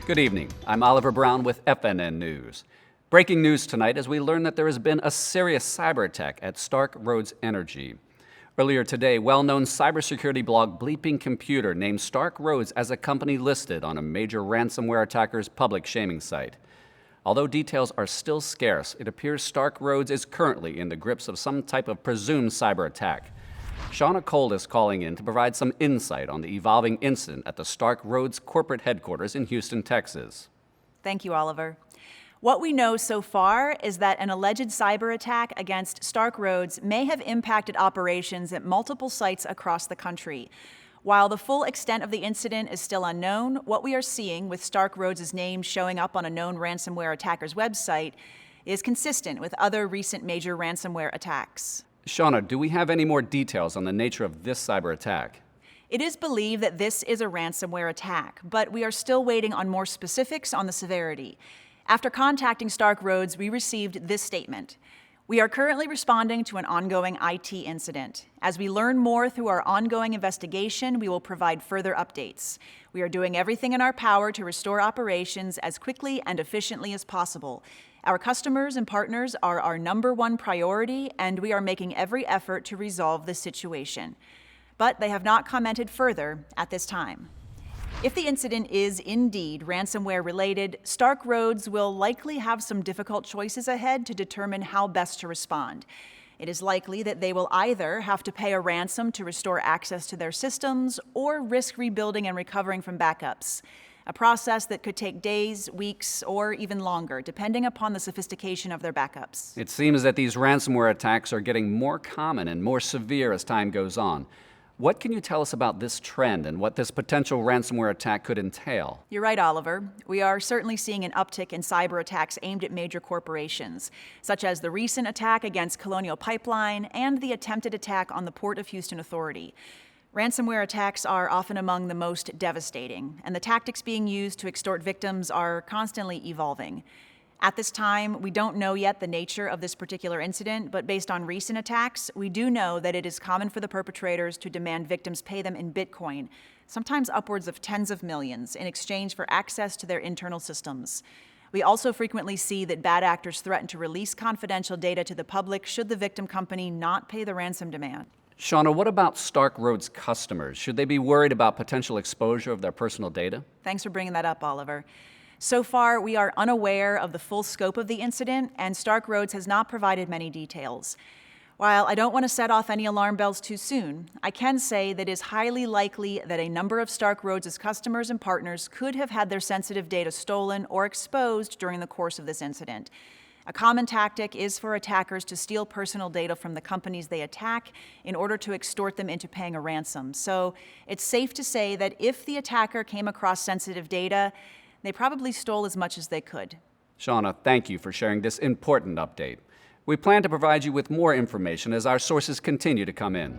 Good evening. I'm Oliver Brown with FNN News. Breaking news tonight as we learn that there has been a serious cyber attack at Stark Roads Energy. Earlier today, well-known cybersecurity blog Bleeping Computer named Stark Roads as a company listed on a major ransomware attacker's public shaming site. Although details are still scarce, it appears Stark Roads is currently in the grips of some type of presumed cyber attack. Shauna Cole is calling in to provide some insight on the evolving incident at the Stark Roads corporate headquarters in Houston, Texas. Thank you, Oliver. What we know so far is that an alleged cyber attack against Stark Roads may have impacted operations at multiple sites across the country. While the full extent of the incident is still unknown, what we are seeing with Stark Roads' name showing up on a known ransomware attacker's website is consistent with other recent major ransomware attacks. Shauna, do we have any more details on the nature of this cyber attack? It is believed that this is a ransomware attack, but we are still waiting on more specifics on the severity. After contacting Stark Roads, we received this statement. We are currently responding to an ongoing IT incident. As we learn more through our ongoing investigation, we will provide further updates. We are doing everything in our power to restore operations as quickly and efficiently as possible. Our customers and partners are our #1 priority, and we are making every effort to resolve this situation. But they have not commented further at this time. If the incident is indeed ransomware related, Stark Roads will likely have some difficult choices ahead to determine how best to respond. It is likely that they will either have to pay a ransom to restore access to their systems or risk rebuilding and recovering from backups, a process that could take days, weeks, or even longer, depending upon the sophistication of their backups. It seems that these ransomware attacks are getting more common and more severe as time goes on. What can you tell us about this trend and what this potential ransomware attack could entail? You're right, Oliver. We are certainly seeing an uptick in cyber attacks aimed at major corporations, such as the recent attack against Colonial Pipeline and the attempted attack on the Port of Houston Authority. Ransomware attacks are often among the most devastating, and the tactics being used to extort victims are constantly evolving. At this time, we don't know yet the nature of this particular incident, but based on recent attacks, we do know that it is common for the perpetrators to demand victims pay them in Bitcoin, sometimes upwards of tens of millions, in exchange for access to their internal systems. We also frequently see that bad actors threaten to release confidential data to the public should the victim company not pay the ransom demand. Shauna, what about Stark Roads customers? Should they be worried about potential exposure of their personal data? Thanks for bringing that up, Oliver. So far, we are unaware of the full scope of the incident, and Stark Roads has not provided many details. While I don't want to set off any alarm bells too soon, I can say that it is highly likely that a number of Stark Roads' customers and partners could have had their sensitive data stolen or exposed during the course of this incident. A common tactic is for attackers to steal personal data from the companies they attack in order to extort them into paying a ransom. So it's safe to say that if the attacker came across sensitive data, they probably stole as much as they could. Shauna, thank you for sharing this important update. We plan to provide you with more information as our sources continue to come in.